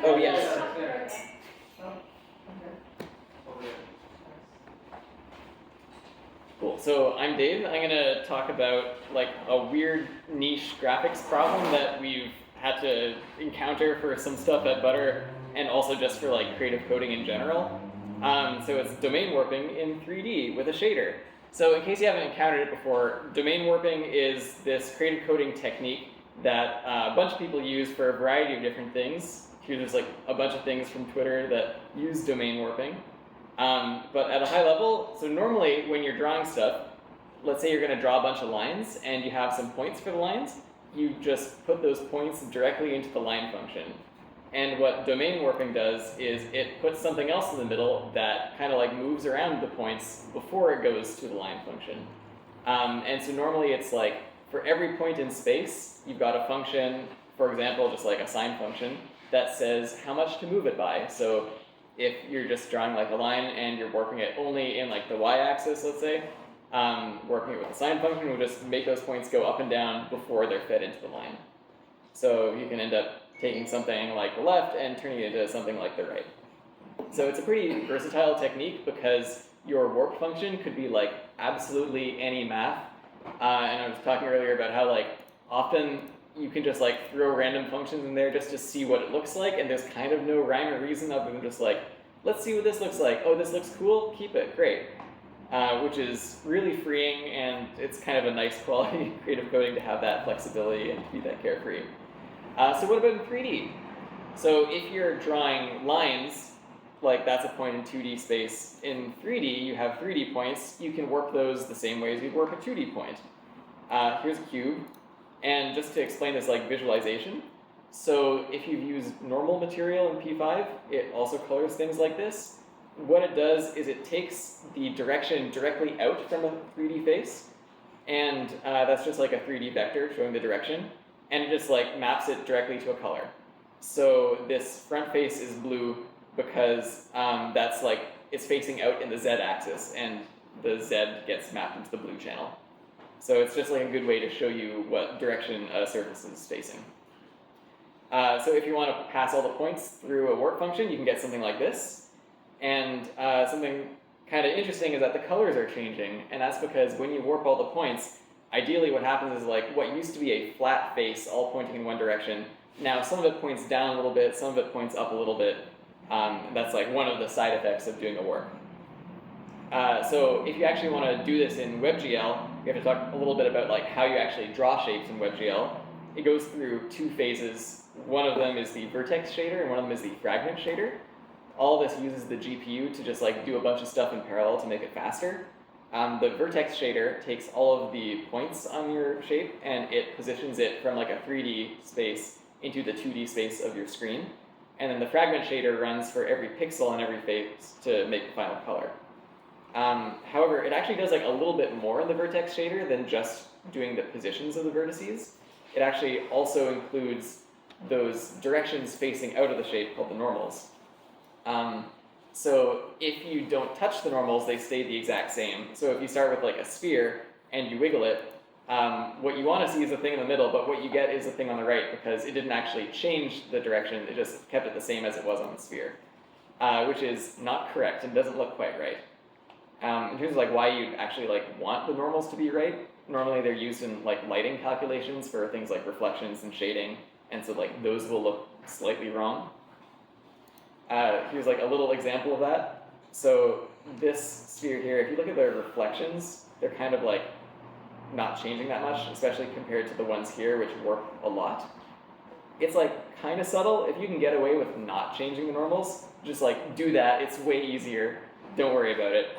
Oh, yes. Cool. So I'm Dave. I'm going to talk about like a weird niche graphics problem that we've had to encounter for some stuff at Butter and also just for like creative coding in general. So it's domain warping in 3D with a shader. So in case you haven't encountered it before, domain warping is this creative coding technique that a bunch of people use for a variety of different things. Here's like a bunch of things from Twitter that use domain warping. But at a high level, so normally when you're drawing stuff, let's say you're going to draw a bunch of lines and you have some points for the lines, you just put those points directly into the line function. And what domain warping does is it puts something else in the middle that kind of like moves around the points before it goes to the line function. And so normally it's like for every point in space, you've got a function, for example, just like a sine function, that says how much to move it by. So if you're just drawing like a line and you're warping it only in like the y-axis, let's say, working it with the sine function will just make those points go up and down before they're fed into the line. So you can end up taking something like the left and turning it into something like the right. So it's a pretty versatile technique because your warp function could be like absolutely any math. And I was talking earlier about how like often you can just like throw random functions in there just to see what it looks like, and there's kind of no rhyme or reason other than just like, let's see what this looks like. Oh, this looks cool, keep it, great. Which is really freeing, and it's kind of a nice quality creative coding to have that flexibility and to be that carefree. So what about in 3D? So if you're drawing lines, like that's a point in 2D space, in 3D you have 3D points, you can warp those the same way as you'd warp a 2D point. Here's a cube. And just to explain this like visualization, so if you've used normal material in P5, it also colors things like this. What it does is it takes the direction directly out from a 3D face, and that's just like a 3D vector showing the direction, and it just like maps it directly to a color. So this front face is blue because that's like, it's facing out in the Z-axis, and the Z gets mapped into the blue channel. So it's just like a good way to show you what direction a surface is facing. So if you want to pass all the points through a warp function, you can get something like this. And something kind of interesting is that the colors are changing, and that's because when you warp all the points, ideally what happens is like what used to be a flat face all pointing in one direction, now some of it points down a little bit, some of it points up a little bit. That's like one of the side effects of doing a warp. So if you actually want to do this in WebGL, we have to talk a little bit about like how you actually draw shapes in WebGL. It goes through two phases. One of them is the Vertex shader, and one of them is the fragment shader. All of this uses the GPU to just like do a bunch of stuff in parallel to make it faster. The Vertex shader takes all of the points on your shape and it positions it from like a 3D space into the 2D space of your screen. And then the fragment shader runs for every pixel on every face to make the final color. However, it actually does like a little bit more in the Vertex shader than just doing the positions of the vertices. It actually also includes those directions facing out of the shape called the normals. So if you don't touch the normals, they stay the exact same. So if you start with like a sphere and you wiggle it, what you want to see is the thing in the middle, but what you get is the thing on the right because it didn't actually change the direction, it just kept it the same as it was on the sphere, which is not correct and doesn't look quite right. In terms of like why you actually like want the normals to be right, normally they're used in like lighting calculations for things like reflections and shading, and so like those will look slightly wrong. Here's like a little example of that. So this sphere here, if you look at the reflections, they're kind of like not changing that much, especially compared to the ones here, which warp a lot. It's like kind of subtle. If you can get away with not changing the normals, just like do that. It's way easier. Don't worry about it.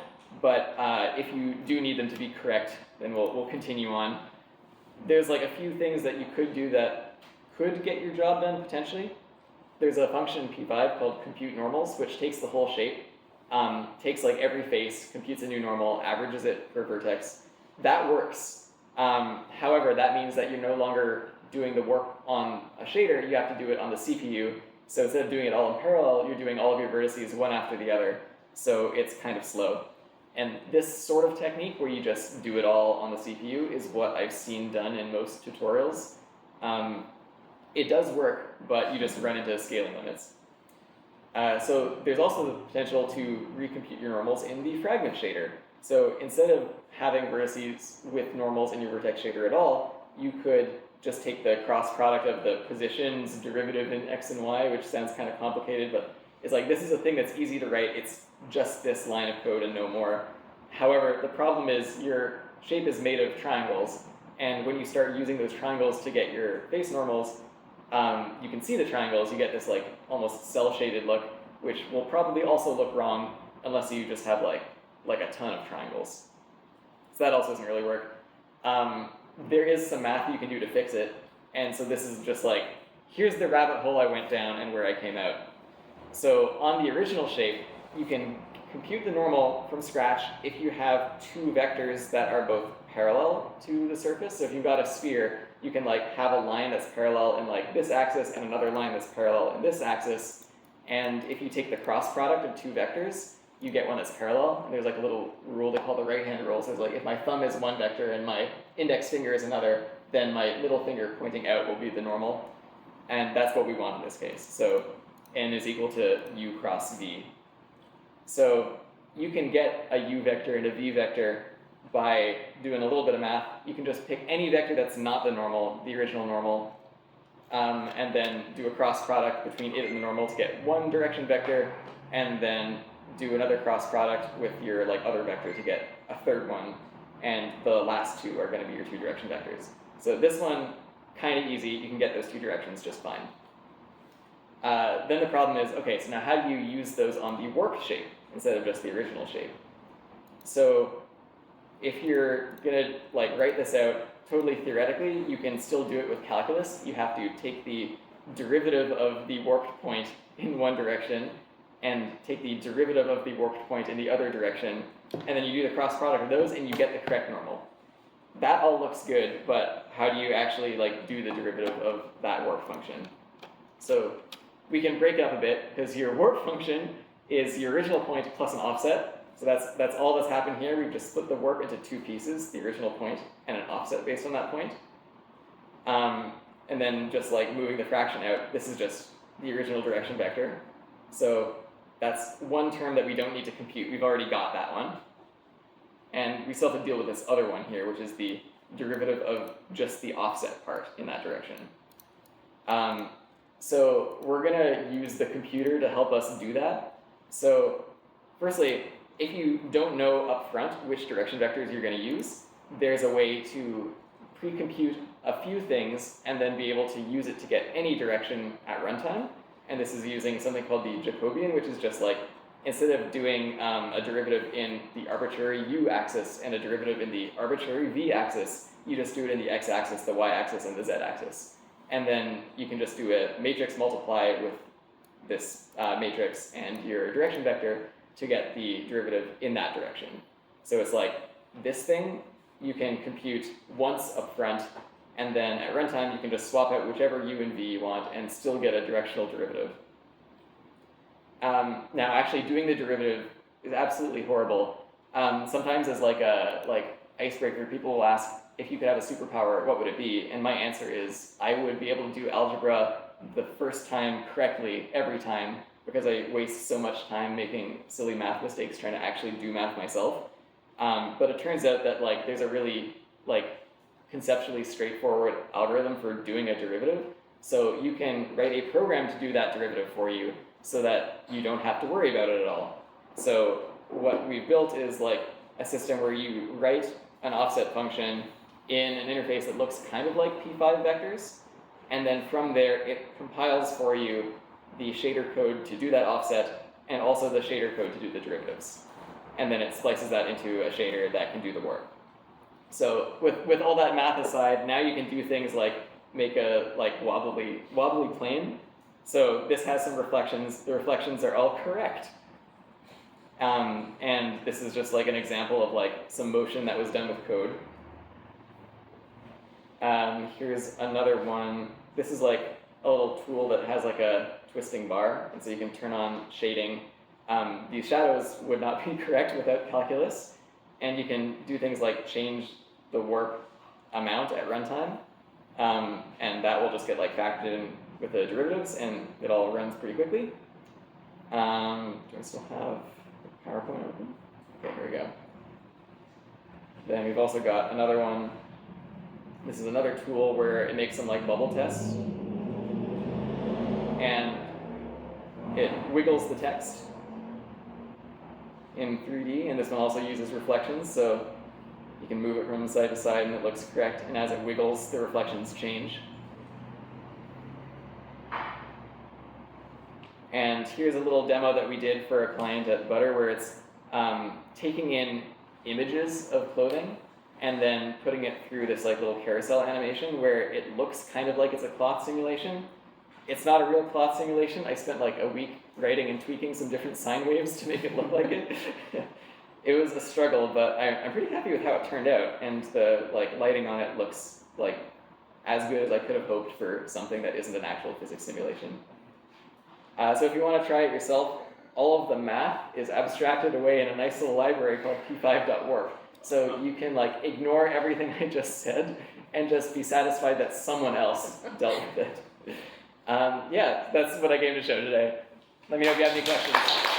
But if you do need them to be correct, then we'll continue on. There's like a few things that you could do that could get your job done potentially. There's a function in P5 called compute normals, which takes the whole shape, takes like every face, computes a new normal, averages it for vertex. That works. However, that means that you're no longer doing the work on a shader, you have to do it on the CPU. So instead of doing it all in parallel, you're doing all of your vertices one after the other. So it's kind of slow. And this sort of technique where you just do it all on the CPU is what I've seen done in most tutorials. It does work, but you just run into scaling limits. So there's also the potential to recompute your normals in the fragment shader. So instead of having vertices with normals in your vertex shader at all, you could just take the cross product of the positions derivative in x and y, which sounds kind of complicated, but it's like, this is a thing that's easy to write. It's just this line of code and no more. However, the problem is your shape is made of triangles, and when you start using those triangles to get your face normals, you can see the triangles, you get this like almost cell-shaded look, which will probably also look wrong unless you just have like a ton of triangles. So that also doesn't really work. There is some math you can do to fix it, and so this is just like, here's the rabbit hole I went down and where I came out. So on the original shape, you can compute the normal from scratch if you have two vectors that are both parallel to the surface. So if you've got a sphere, you can like have a line that's parallel in like this axis and another line that's parallel in this axis. And if you take the cross product of two vectors, you get one that's parallel. And there's like a little rule they call the right-hand rule. So it's like, if my thumb is one vector and my index finger is another, then my middle finger pointing out will be the normal. And that's what we want in this case. So n is equal to u cross v. So you can get a u vector and a v vector by doing a little bit of math. You can just pick any vector that's not the normal, the original normal, and then do a cross product between it and the normal to get one direction vector, and then do another cross product with your like other vector to get a third one, and the last two are going to be your two direction vectors. So this one, kind of easy. You can get those two directions just fine. Then the problem is, okay, so now how do you use those on the warped shape instead of just the original shape? So if you're gonna like write this out totally theoretically, you can still do it with calculus. You have to take the derivative of the warped point in one direction and take the derivative of the warped point in the other direction, and then you do the cross product of those and you get the correct normal. That all looks good, but how do you actually like do the derivative of that warp function? So we can break it up a bit, because your warp function is your original point plus an offset. So that's all that's happened here. We've just split the warp into two pieces, the original point and an offset based on that point. And then just like moving the fraction out, this is just the original direction vector. So that's one term that we don't need to compute. We've already got that one. And we still have to deal with this other one here, which is the derivative of just the offset part in that direction. So we're going to use the computer to help us do that. So firstly, if you don't know up front which direction vectors you're going to use, there's a way to pre-compute a few things and then be able to use it to get any direction at runtime. And this is using something called the Jacobian, which is just like, instead of doing a derivative in the arbitrary u-axis and a derivative in the arbitrary v-axis, you just do it in the x-axis, the y-axis, and the z-axis. And then you can just do a matrix multiply with this matrix and your direction vector to get the derivative in that direction. So it's like this thing you can compute once up front, and then at runtime you can just swap out whichever u and v you want and still get a directional derivative. Now actually doing the derivative is absolutely horrible. Sometimes as like a icebreaker, people will ask, if you could have a superpower, what would it be? And my answer is, I would be able to do algebra the first time correctly every time, because I waste so much time making silly math mistakes trying to actually do math myself. But it turns out that like there's a really like conceptually straightforward algorithm for doing a derivative. So you can write a program to do that derivative for you so that you don't have to worry about it at all. So what we've built is like a system where you write an offset function in an interface that looks kind of like P5 vectors, and then from there it compiles for you the shader code to do that offset and also the shader code to do the derivatives. And then it splices that into a shader that can do the work. So with all that math aside, now you can do things like make a like wobbly plane. So this has some reflections. The reflections are all correct. And this is just like an example of like some motion that was done with code. Here's another one. This is like a little tool that has like a twisting bar, and so you can turn on shading. These shadows would not be correct without calculus, and you can do things like change the warp amount at runtime, and that will just get like factored in with the derivatives, and it all runs pretty quickly. Do I still have the PowerPoint open? Okay, here we go. Then we've also got another one. This is another tool where it makes some like bubble tests. And it wiggles the text in 3D, and this one also uses reflections, so you can move it from side to side and it looks correct, and as it wiggles, the reflections change. And here's a little demo that we did for a client at Butter where it's taking in images of clothing and then putting it through this like little carousel animation where it looks kind of like it's a cloth simulation. It's not a real cloth simulation. I spent like a week writing and tweaking some different sine waves to make it look like it. It was a struggle, but I'm pretty happy with how it turned out, and the like lighting on it looks like as good as I could have hoped for something that isn't an actual physics simulation. So if you want to try it yourself, all of the math is abstracted away in a nice little library called p5.warp. So you can like ignore everything I just said and just be satisfied that someone else dealt with it. Yeah, that's what I came to show today. Let me know if you have any questions.